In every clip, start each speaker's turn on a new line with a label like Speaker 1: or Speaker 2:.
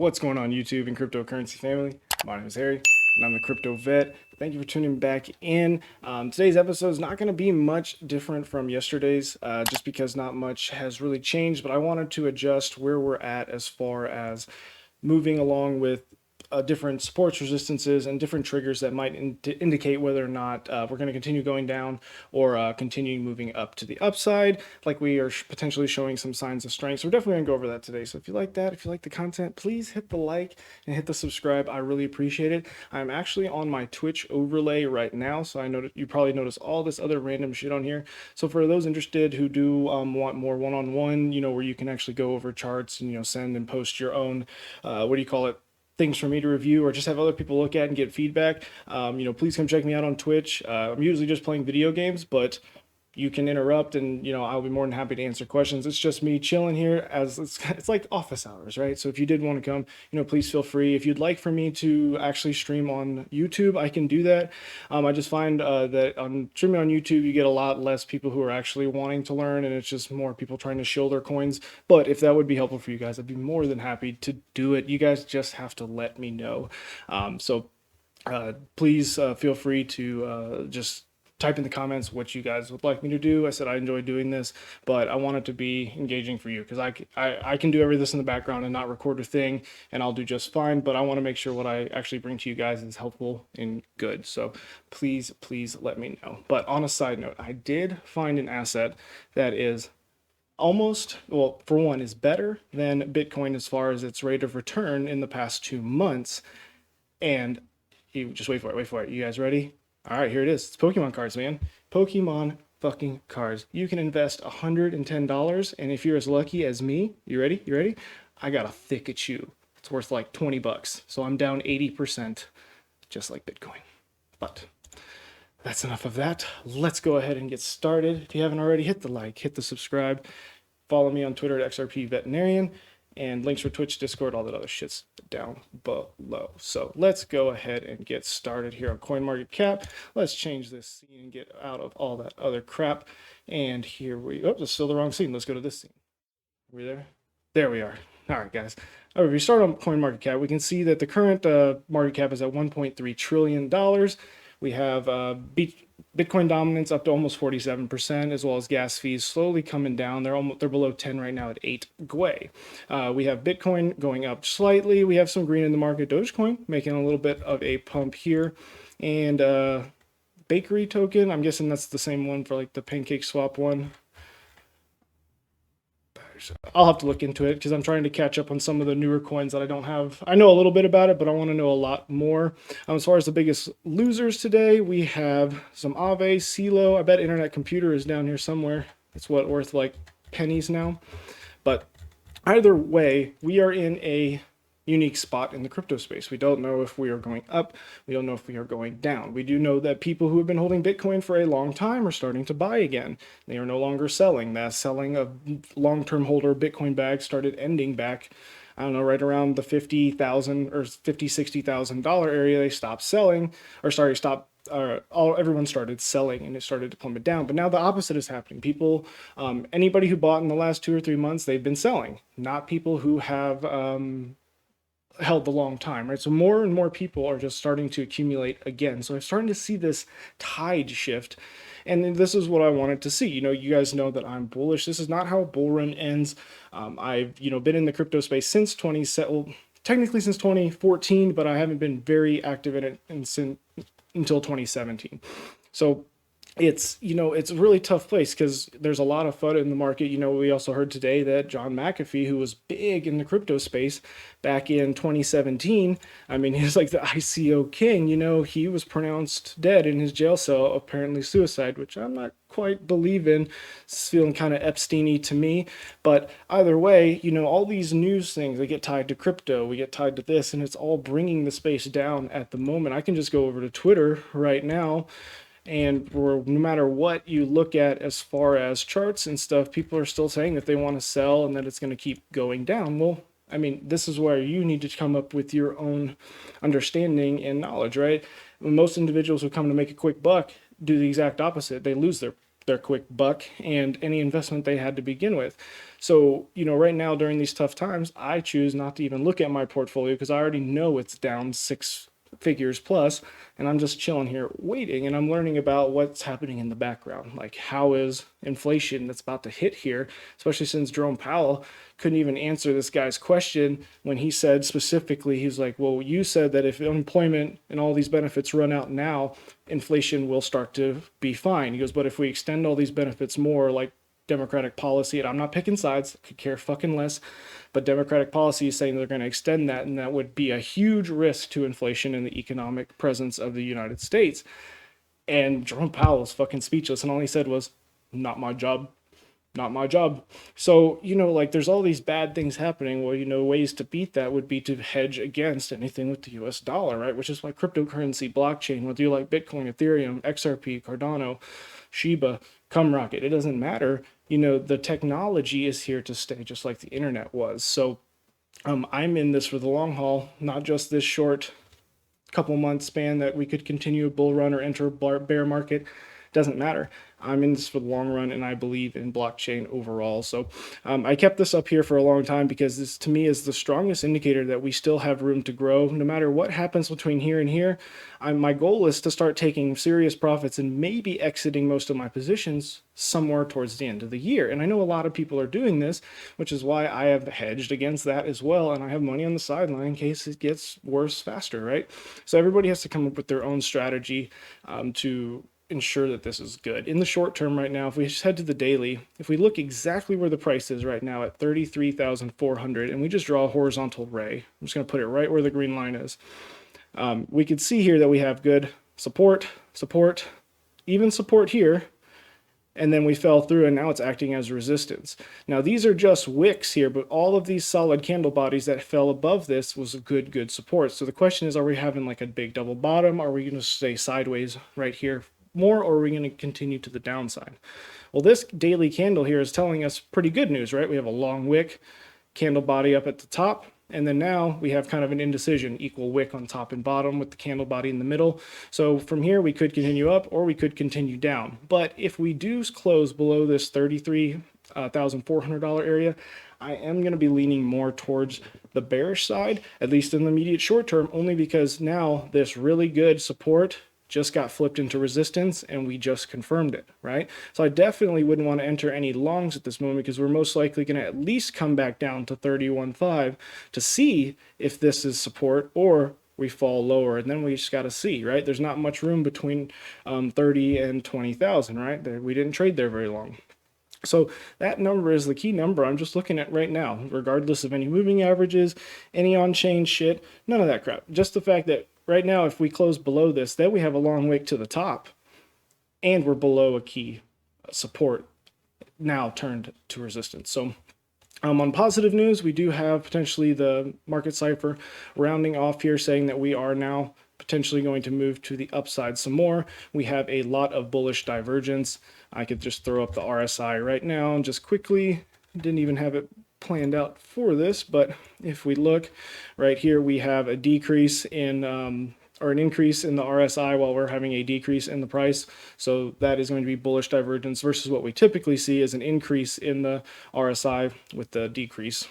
Speaker 1: What's going on, YouTube and cryptocurrency family? My name is Harry and I'm the Crypto Vet. Thank you for tuning back in. Today's episode is not going to be much different from yesterday's, just because not much has really changed, but I wanted to adjust where we're at as far as moving along with different supports, resistances, and different triggers that might indicate whether or not we're going to continue going down or continue moving up to the upside, like we are potentially showing some signs of strength. So we're definitely going to go over that today. So if you like that, if you like the content, please hit the like and hit the subscribe. I really appreciate it. I'm actually on my Twitch overlay right now, so I know that you probably notice all this other random shit on here. So for those interested who do want more one-on-one, where you can actually go over charts and send and post your own things for me to review, or just have other people look at and get feedback, please come check me out on Twitch. I'm usually just playing video games, but you can interrupt and I'll be more than happy to answer questions. It's just me chilling here, as it's like office hours, right? So if you did want to come, please feel free. If you'd like for me to actually stream on YouTube, I can do that. I just find that on streaming on YouTube, you get a lot less people who are actually wanting to learn, and it's just more people trying to shill their coins. But if that would be helpful for you guys, I'd be more than happy to do it. You guys just have to let me know. Please feel free to just type in the comments what you guys would like me to do. I said I enjoy doing this, but I want it to be engaging for you, because I can do everything in the background and not record a thing, and I'll do just fine, but I want to make sure what I actually bring to you guys is helpful and good. So please let me know. But on a side note, I did find an asset that is almost, well, for one, is better than Bitcoin as far as its rate of return in the past 2 months. And you just wait for it. You guys ready? All right, here it is. It's Pokemon cards, man. Pokemon fucking cards. You can invest $110, and if you're as lucky as me, you ready? I got a Thick-a-Chew. It's worth like 20 bucks. So I'm down 80%, just like Bitcoin. But that's enough of that. Let's go ahead and get started. If you haven't already, hit the like, hit the subscribe. Follow me on Twitter at XRP Veterinarian. And links for Twitch, Discord, all that other shit's down below. So let's go ahead and get started here on CoinMarketCap. Let's change this scene and get out of all that other crap. And here we, oh, that's still the wrong scene. Let's go to this scene. Are we there? There we are. All right, guys. All right, if we start on CoinMarketCap, we can see that the current market cap is at $1.3 trillion. We have Bitcoin dominance up to almost 47%, as well as gas fees slowly coming down. They're below 10 right now at 8 gwei. We have Bitcoin going up slightly. We have some green in the market. Dogecoin making a little bit of a pump here. And Bakery token, I'm guessing that's the same one for like the Pancake Swap one. I'll have to look into it, because I'm trying to catch up on some of the newer coins that I don't have. I know a little bit about it, but I want to know a lot more. As far as the biggest losers today, we have some Aave, CeeLo. I bet Internet Computer is down here somewhere. It's worth like pennies now. But either way, we are in a unique spot in the crypto space. We don't know if we are going up. We don't know if we are going down. We do know that people who have been holding Bitcoin for a long time are starting to buy again. They are no longer selling. That selling of long-term holder Bitcoin bags started ending back, I don't know, right around the $50,000 or $60,000 area. They stopped selling, everyone started selling, and it started to plummet down. But now the opposite is happening. People, anybody who bought in the last 2 or 3 months, they've been selling. Not people who have held the long time, right? So more and more people are just starting to accumulate again. So I'm starting to see this tide shift, and this is what I wanted to see. You guys know that I'm bullish. This is not how a bull run ends. I've been in the crypto space since technically since 2014, but I haven't been very active in it until 2017. So it's a really tough place, because there's a lot of FUD in the market. We also heard today that John McAfee, who was big in the crypto space back in 2017, I mean, he was like the ICO king. He was pronounced dead in his jail cell, apparently suicide, which I'm not quite believing. It's feeling kind of Epstein-y to me. But either way, all these news things, they get tied to crypto, we get tied to this, and it's all bringing the space down at the moment. I can just go over to Twitter right now, and no matter what you look at as far as charts and stuff, people are still saying that they want to sell and that it's going to keep going down. Well, I mean, this is where you need to come up with your own understanding and knowledge, right? Most individuals who come to make a quick buck do the exact opposite. They lose their their quick buck and any investment they had to begin with. So, right now during these tough times, I choose not to even look at my portfolio because I already know it's down 6 figures plus, and I'm just chilling here waiting, and I'm learning about what's happening in the background. Like, how is inflation that's about to hit here, especially since Jerome Powell couldn't even answer this guy's question when he said specifically, he's like, well, you said that if unemployment and all these benefits run out now, inflation will start to be fine. He goes, but if we extend all these benefits more, like Democratic policy, and I'm not picking sides, could care fucking less, but Democratic policy is saying they're going to extend that, and that would be a huge risk to inflation and the economic presence of the United States. And Jerome Powell was fucking speechless, and all he said was, not my job. Not my job. So, like, there's all these bad things happening. Well, ways to beat that would be to hedge against anything with the US dollar, right? Which is why cryptocurrency, blockchain, whether you like Bitcoin, Ethereum, XRP, Cardano, Shiba, Rocket, it doesn't matter. The technology is here to stay, just like the internet was. So I'm in this for the long haul, not just this short couple month span that we could continue a bull run or enter a bear market. Doesn't matter. I'm in this for the long run, and I believe in blockchain overall. So I kept this up here for a long time because this, to me, is the strongest indicator that we still have room to grow. No matter what happens between here and here, my goal is to start taking serious profits and maybe exiting most of my positions somewhere towards the end of the year. And I know a lot of people are doing this, which is why I have hedged against that as well. And I have money on the sideline in case it gets worse faster, right? So everybody has to come up with their own strategy to ensure that this is good. In the short term right now, if we just head to the daily, if we look exactly where the price is right now at 33,400, and we just draw a horizontal ray, I'm just going to put it right where the green line is. We can see here that we have good support, even support here, and then we fell through, and now it's acting as resistance. Now these are just wicks here, but all of these solid candle bodies that fell above this was a good support. So the question is, are we having like a big double bottom? Are we going to stay sideways right here more, or are we going to continue to the downside? Well, this daily candle here is telling us pretty good news, right? We have a long wick, candle body up at the top, and then now we have kind of an indecision, equal wick on top and bottom with the candle body in the middle. So from here, we could continue up or we could continue down. But if we do close below this $33,400 area, I am going to be leaning more towards the bearish side, at least in the immediate short term, only because now this really good support just got flipped into resistance and we just confirmed it, right? So I definitely wouldn't want to enter any longs at this moment because we're most likely going to at least come back down to 31.5 to see if this is support or we fall lower, and then we just got to see, right? There's not much room between 30 and 20,000, right? We didn't trade there very long. So that number is the key number I'm just looking at right now, regardless of any moving averages, any on-chain shit, none of that crap. Just the fact that right now, if we close below this, then we have a long wick to the top, and we're below a key support now turned to resistance. So on positive news, we do have potentially the market cipher rounding off here, saying that we are now potentially going to move to the upside some more. We have a lot of bullish divergence. I could just throw up the RSI right now and just quickly, didn't even have it planned out for this, but if we look right here, we have a decrease in or an increase in the RSI while we're having a decrease in the price. So that is going to be bullish divergence versus what we typically see as an increase in the RSI with the decrease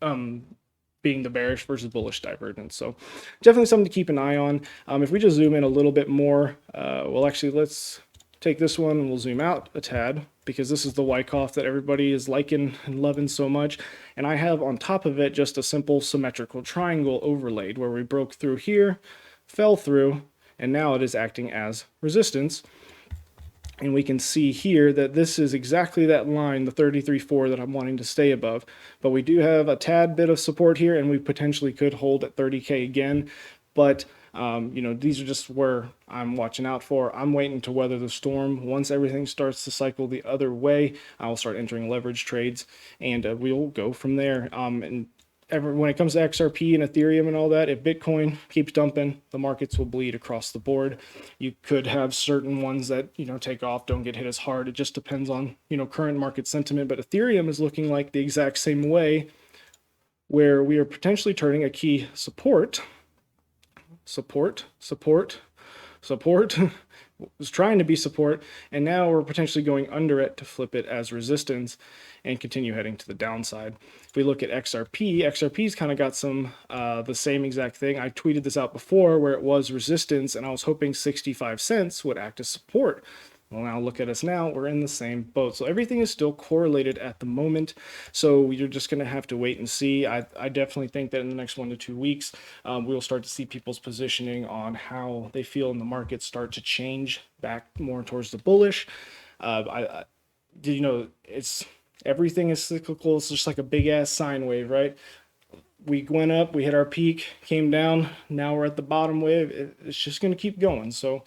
Speaker 1: being the bearish versus bullish divergence. So definitely something to keep an eye on. If we just zoom in a little bit more, well, actually, let's take this one and we'll zoom out a tad because this is the Wyckoff that everybody is liking and loving so much. And I have on top of it just a simple symmetrical triangle overlaid where we broke through here, fell through, and now it is acting as resistance. And we can see here that this is exactly that line, the 33.4 that I'm wanting to stay above. But we do have a tad bit of support here, and we potentially could hold at 30K again. But these are just where I'm watching out for. I'm waiting to weather the storm. Once everything starts to cycle the other way, I'll start entering leverage trades, and we'll go from there. When it comes to XRP and Ethereum and all that, if Bitcoin keeps dumping, the markets will bleed across the board. You could have certain ones that, take off, don't get hit as hard. It just depends on, current market sentiment. But Ethereum is looking like the exact same way, where we are potentially turning a key support, was trying to be support, and now we're potentially going under it to flip it as resistance and continue heading to the downside. If we look at XRP's kind of got some the same exact thing. I tweeted this out before where it was resistance, and I was hoping 65 cents would act as support. Well, now look at us now. We're in the same boat. So everything is still correlated at the moment. So you're just going to have to wait and see. I definitely think that in the next 1 to 2 weeks, we'll start to see people's positioning on how they feel in the market start to change back more towards the bullish. Everything is cyclical. It's just like a big ass sine wave, right? We went up, we hit our peak, came down. Now we're at the bottom wave. It's just going to keep going. So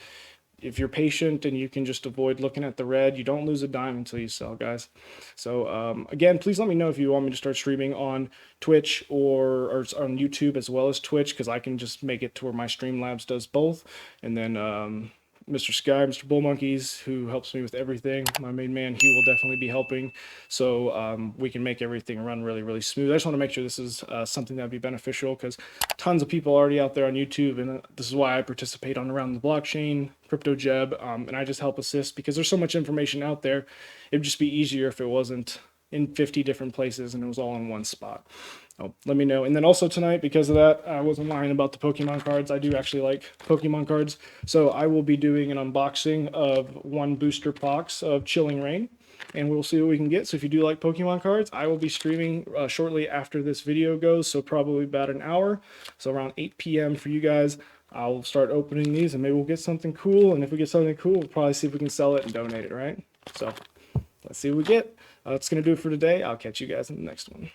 Speaker 1: if you're patient and you can just avoid looking at the red, you don't lose a dime until you sell, guys. So again, please let me know if you want me to start streaming on Twitch or on YouTube as well as Twitch, because I can just make it to where my Streamlabs does both. And then Mr. Sky, Mr. Bull Monkeys, who helps me with everything, my main man, he will definitely be helping. So we can make everything run really, really smooth. I just want to make sure this is something that would be beneficial, because tons of people already out there on YouTube, and this is why I participate on Around the Blockchain, Crypto Jeb, and I just help assist because there's so much information out there. It would just be easier if it wasn't in 50 different places and it was all in one spot. Oh, let me know. And then also tonight, because of that, I wasn't lying about the Pokemon cards. I do actually like Pokemon cards. So I will be doing an unboxing of one booster box of Chilling Reign, and we'll see what we can get. So if you do like Pokemon cards, I will be streaming shortly after this video goes, so probably about an hour. So around 8 p.m. for you guys. I'll start opening these and maybe we'll get something cool. And if we get something cool, we'll probably see if we can sell it and donate it, right? So let's see what we get. That's going to do it for today. I'll catch you guys in the next one.